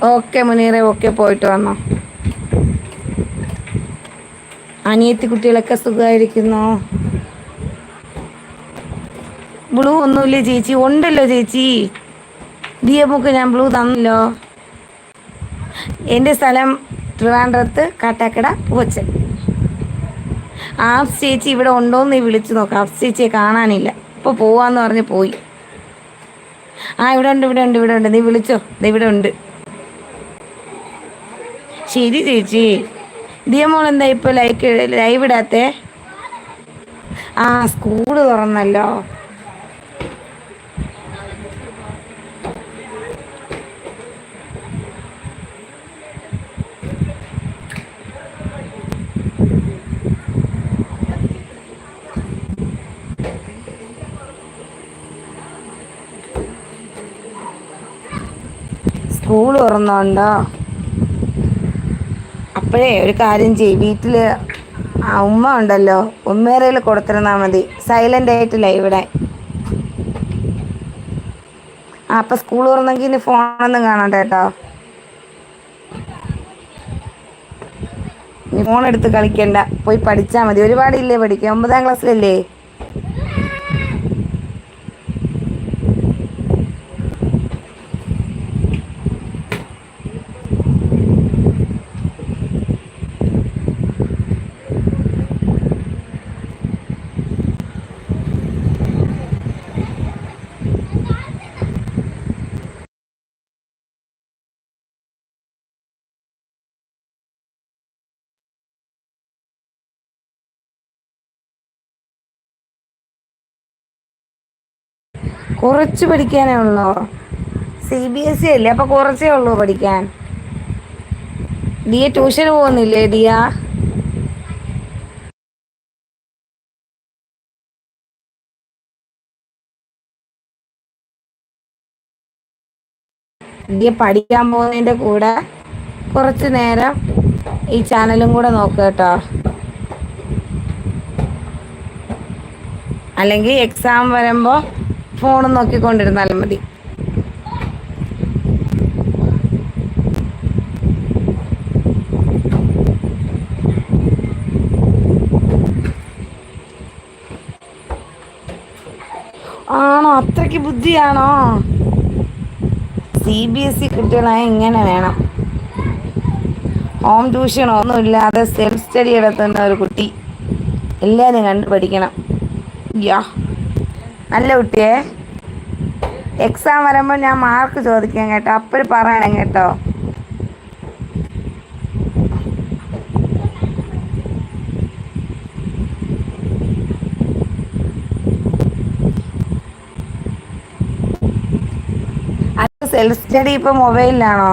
Okay മുനീറെ, okay, പോയിട്ട് വന്നോ. അനിയത്തി കുട്ടികളൊക്കെ സുഖമായിരിക്കുന്നോ? ബ്ലൂ ഒന്നുമില്ലേ ചേച്ചി? ഉണ്ടല്ലോ ചേച്ചി, ദിയമോൾക്ക് ഞാൻ ബ്ലൂ തന്നല്ലോ. എൻ്റെ സ്ഥലം ട്രിവാൻഡ്രത്ത് കാട്ടാക്കട പൂവച്ചൽ. ആപ്സ് ചേച്ചി ഇവിടെ ഉണ്ടോയെന്ന് നീ വിളിച്ചു നോക്കാം. ആപ്സ് ചേച്ചിയെ കാണാനില്ല, ഇപ്പോൾ പോവാന്ന് പറഞ്ഞ് പോയി. ആ ഇവിടെ ഉണ്ട്, ഇവിടെ ഉണ്ട്, ഇവിടെ ഉണ്ട്, നീ വിളിച്ചോ, ഇവിടെ ഉണ്ട്. ശരി ചേച്ചി. ദിയമോൾ എന്താ ഇപ്പോൾ ലൈവ് ഇടാത്തേ? ആ സ്കൂള് തുറന്നല്ലോ. സ്കൂൾ തുറന്നോണ്ടോ? അപ്പോഴേ ഒരു കാര്യം ചെയ്യും, വീട്ടിൽ ഉമ്മ ഉണ്ടല്ലോ, ഉമ്മേരയിൽ കൊടുത്തിരുന്നാൽ മതി, സൈലൻ്റ് ആയിട്ടില്ല ഇവിടെ. ആ അപ്പം സ്കൂൾ തുറന്നെങ്കിൽ ഇനി ഫോണൊന്നും കാണണ്ട കേട്ടോ. നീ ഫോൺ എടുത്ത് കളിക്കണ്ട, പോയി പഠിച്ചാൽ മതി. ഒരുപാടില്ലേ പഠിക്കുക, 9ാം ക്ലാസ്സിലല്ലേ? കുറച്ച് പഠിക്കാനേ ഉള്ളോ? CBSE അല്ലേ, അപ്പോൾ കുറച്ചേ ഉള്ളൂ പഠിക്കാൻ. ദിയ ട്യൂഷന് പോകുന്നില്ലേ ദിയ? ദിയ പഠിക്കാൻ പോകുന്നതിൻ്റെ കൂടെ കുറച്ച് നേരം ഈ ചാനലും കൂടെ നോക്കുക കേട്ടോ. അല്ലെങ്കിൽ എക്സാം വരുമ്പോൾ ഫോണും നോക്കിക്കൊണ്ടിരുന്നാലും മതി. ആണോ? അത്രയ്ക്ക് ബുദ്ധിയാണോ? CBSE കുട്ടികളായ ഇങ്ങനെ വേണം. ഹോം ട്യൂഷൻ ഒന്നുമില്ലാതെ സെൽഫ് സ്റ്റഡി നടത്തുന്ന ഒരു കുട്ടി എല്ലാവരും കണ്ട് പഠിക്കണം. യാ നല്ല കുട്ടിയെ. എക്സാം വരുമ്പോൾ ഞാൻ മാർക്ക് ചോദിക്കാം കേട്ടോ, അപ്പോഴും പറയണം കേട്ടോ. അത് സെൽഫ് സ്റ്റഡി ഇപ്പോൾ മൊബൈലിലാണോ?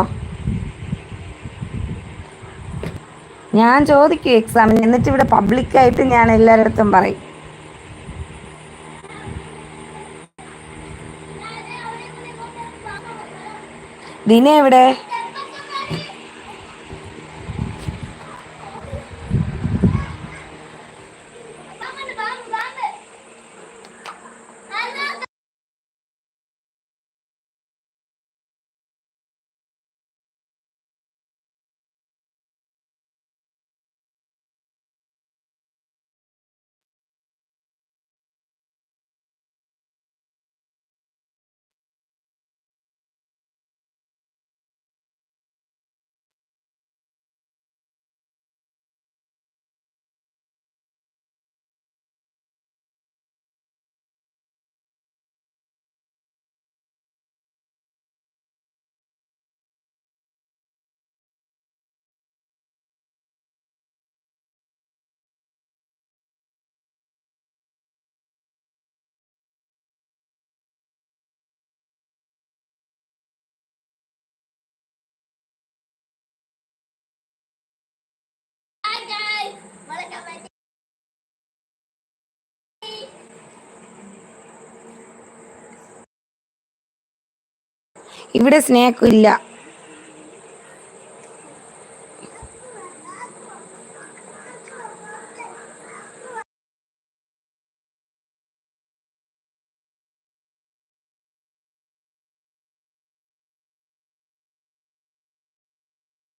ഞാൻ ചോദിക്കും എക്സാമിന്, എന്നിട്ട് ഇവിടെ പബ്ലിക്കായിട്ട് ഞാൻ എല്ലാവരുടെ അടുത്തും പറയും. ദിന എവിടെ? ഇവിടെ സ്നേഹമില്ല.